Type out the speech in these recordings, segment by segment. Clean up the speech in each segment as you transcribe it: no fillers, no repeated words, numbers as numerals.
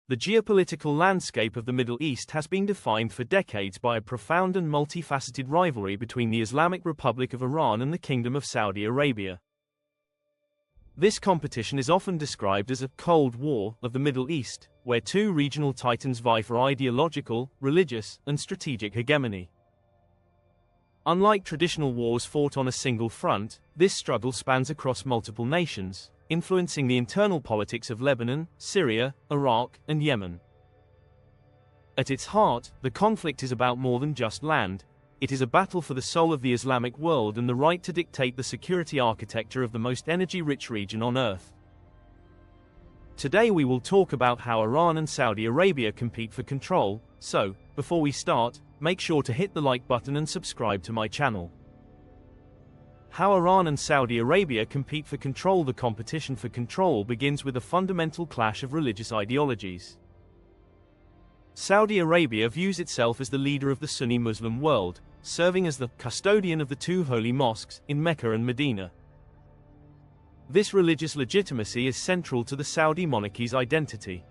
The geopolitical landscape of the Middle East has been defined for decades by a profound and multifaceted rivalry between the Islamic Republic of Iran and the Kingdom of Saudi Arabia. This competition is often described as a Cold War of the Middle East, where two regional titans vie for ideological, religious, and strategic hegemony. Unlike traditional wars fought on a single front, this struggle spans across multiple nations, influencing the internal politics of Lebanon, Syria, Iraq, and Yemen. At its heart, the conflict is about more than just land. It is a battle for the soul of the Islamic world and the right to dictate the security architecture of the most energy-rich region on Earth. Today we will talk about how Iran and Saudi Arabia compete for control, so, before we start, make sure to hit the like button and subscribe to my channel. How Iran and Saudi Arabia compete for control. The competition for control begins with a fundamental clash of religious ideologies. Saudi Arabia views itself as the leader of the Sunni Muslim world, serving as the custodian of the two holy mosques in Mecca and Medina. This religious legitimacy is central to the Saudi monarchy's identity.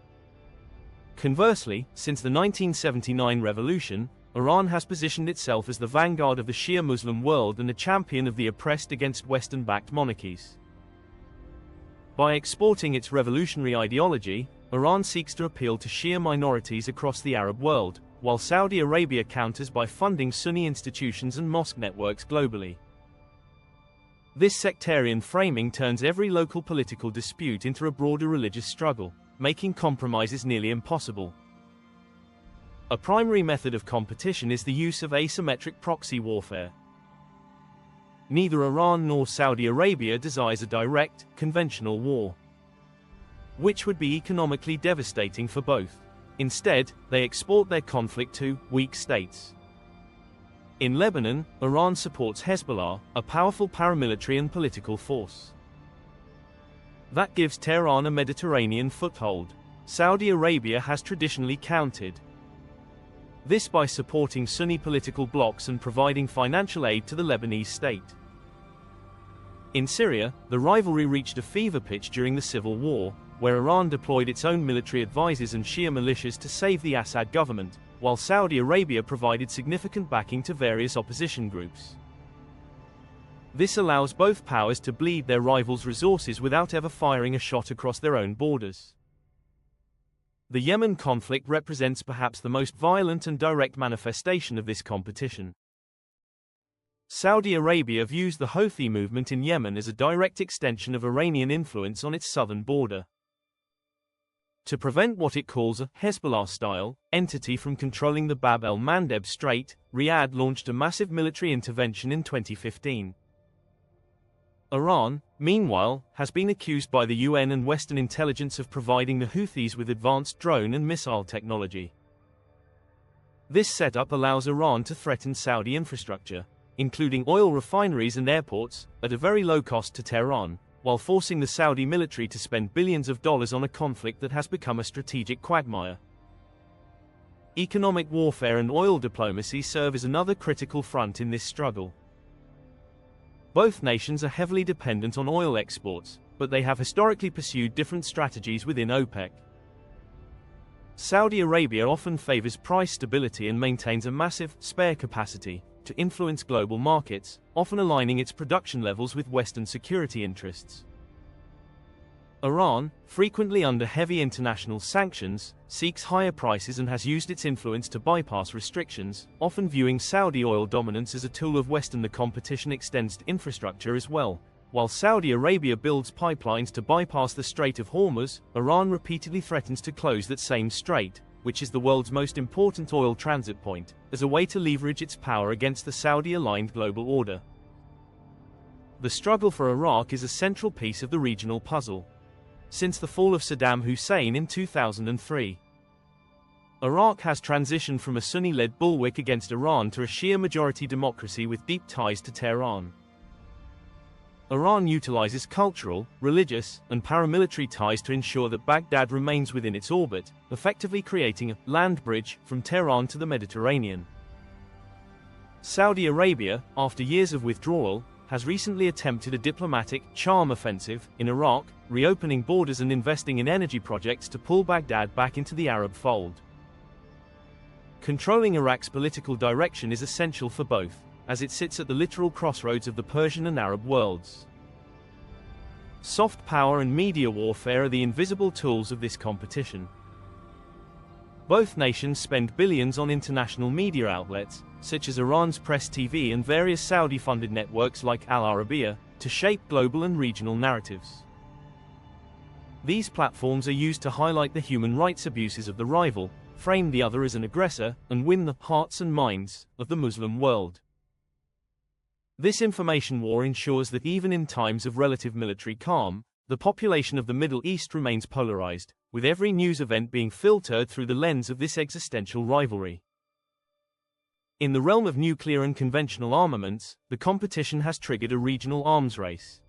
Conversely, since the 1979 revolution, Iran has positioned itself as the vanguard of the Shia Muslim world and a champion of the oppressed against Western-backed monarchies. By exporting its revolutionary ideology, Iran seeks to appeal to Shia minorities across the Arab world, while Saudi Arabia counters by funding Sunni institutions and mosque networks globally. This sectarian framing turns every local political dispute into a broader religious struggle, making compromises nearly impossible. A primary method of competition is the use of asymmetric proxy warfare. Neither Iran nor Saudi Arabia desires a direct, conventional war, which would be economically devastating for both. Instead, they export their conflict to weak states. In Lebanon, Iran supports Hezbollah, a powerful paramilitary and political force that gives Tehran a Mediterranean foothold. Saudi Arabia has traditionally countered this by supporting Sunni political blocs and providing financial aid to the Lebanese state. In Syria, the rivalry reached a fever pitch during the civil war, where Iran deployed its own military advisors and Shia militias to save the Assad government, while Saudi Arabia provided significant backing to various opposition groups. This allows both powers to bleed their rivals' resources without ever firing a shot across their own borders. The Yemen conflict represents perhaps the most violent and direct manifestation of this competition. Saudi Arabia views the Houthi movement in Yemen as a direct extension of Iranian influence on its southern border. To prevent what it calls a Hezbollah-style entity from controlling the Bab el-Mandeb Strait, Riyadh launched a massive military intervention in 2015. Iran, meanwhile, has been accused by the UN and Western intelligence of providing the Houthis with advanced drone and missile technology. This setup allows Iran to threaten Saudi infrastructure, including oil refineries and airports, at a very low cost to Tehran, while forcing the Saudi military to spend billions of dollars on a conflict that has become a strategic quagmire. Economic warfare and oil diplomacy serve as another critical front in this struggle. Both nations are heavily dependent on oil exports, but they have historically pursued different strategies within OPEC. Saudi Arabia often favors price stability and maintains a massive spare capacity to influence global markets, often aligning its production levels with Western security interests. Iran, frequently under heavy international sanctions, seeks higher prices and has used its influence to bypass restrictions, often viewing Saudi oil dominance as a tool of Western. The competition extends to infrastructure as well. While Saudi Arabia builds pipelines to bypass the Strait of Hormuz, Iran repeatedly threatens to close that same strait, which is the world's most important oil transit point, as a way to leverage its power against the Saudi-aligned global order. The struggle for Iraq is a central piece of the regional puzzle. Since the fall of Saddam Hussein in 2003, Iraq has transitioned from a Sunni-led bulwark against Iran to a Shia-majority democracy with deep ties to Tehran. Iran utilizes cultural, religious, and paramilitary ties to ensure that Baghdad remains within its orbit, effectively creating a land bridge from Tehran to the Mediterranean. Saudi Arabia, after years of withdrawal, has recently attempted a diplomatic charm offensive in Iraq, reopening borders and investing in energy projects to pull Baghdad back into the Arab fold. Controlling Iraq's political direction is essential for both, as it sits at the literal crossroads of the Persian and Arab worlds. Soft power and media warfare are the invisible tools of this competition. Both nations spend billions on international media outlets, such as Iran's Press TV and various Saudi-funded networks like Al Arabiya, to shape global and regional narratives. These platforms are used to highlight the human rights abuses of the rival, frame the other as an aggressor, and win the hearts and minds of the Muslim world. This information war ensures that even in times of relative military calm, the population of the Middle East remains polarized, with every news event being filtered through the lens of this existential rivalry. In the realm of nuclear and conventional armaments, the competition has triggered a regional arms race.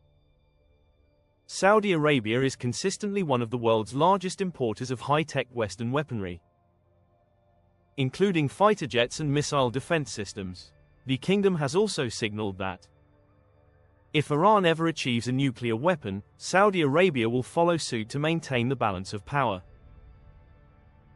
Saudi Arabia is consistently one of the world's largest importers of high-tech Western weaponry, including fighter jets and missile defense systems. The kingdom has also signaled that if Iran ever achieves a nuclear weapon, Saudi Arabia will follow suit to maintain the balance of power.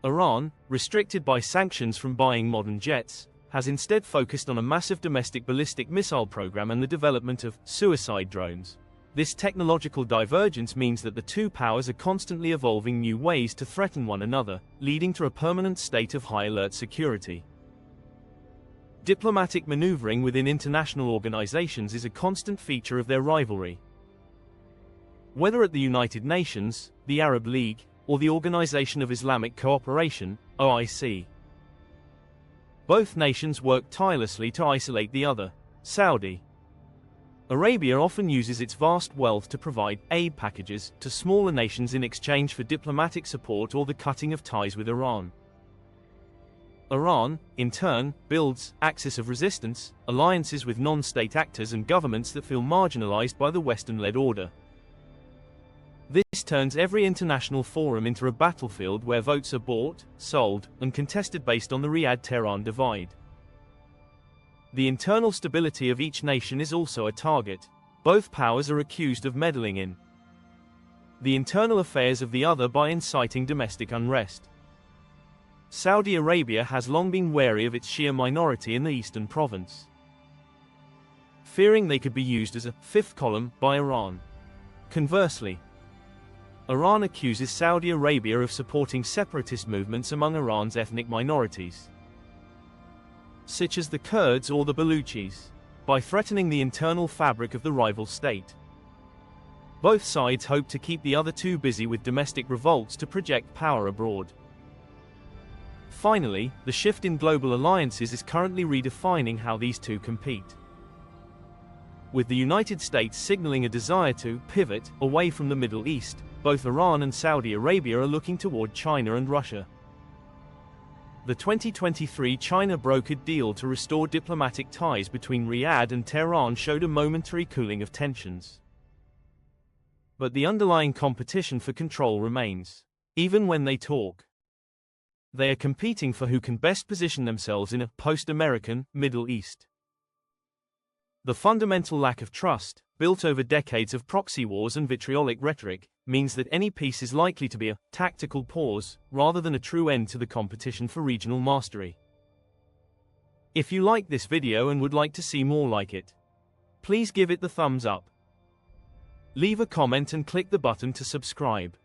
Iran, restricted by sanctions from buying modern jets, has instead focused on a massive domestic ballistic missile program and the development of suicide drones. This technological divergence means that the two powers are constantly evolving new ways to threaten one another, leading to a permanent state of high alert security. Diplomatic maneuvering within international organizations is a constant feature of their rivalry. Whether at the United Nations, the Arab League, or the Organization of Islamic Cooperation, OIC, both nations work tirelessly to isolate the other. Saudi Arabia often uses its vast wealth to provide aid packages to smaller nations in exchange for diplomatic support or the cutting of ties with Iran. Iran, in turn, builds axis of resistance, alliances with non-state actors and governments that feel marginalized by the Western-led order. This turns every international forum into a battlefield where votes are bought, sold, and contested based on the Riyadh-Tehran divide. The internal stability of each nation is also a target. Both powers are accused of meddling in the internal affairs of the other by inciting domestic unrest. Saudi Arabia has long been wary of its Shia minority in the eastern province, fearing they could be used as a fifth column by Iran. Conversely, Iran accuses Saudi Arabia of supporting separatist movements among Iran's ethnic minorities, such as the Kurds or the Baluchis, by threatening the internal fabric of the rival state. Both sides hope to keep the other two busy with domestic revolts to project power abroad. Finally, the shift in global alliances is currently redefining how these two compete, with the United States signaling a desire to pivot away from the Middle East. Both Iran and Saudi Arabia are looking toward China and Russia. The 2023 China-brokered deal to restore diplomatic ties between Riyadh and Tehran showed a momentary cooling of tensions. But the underlying competition for control remains. Even when they talk, they are competing for who can best position themselves in a post-American Middle East. The fundamental lack of trust, built over decades of proxy wars and vitriolic rhetoric, means that any peace is likely to be a tactical pause, rather than a true end to the competition for regional mastery. If you like this video and would like to see more like it, please give it the thumbs up. Leave a comment and click the button to subscribe.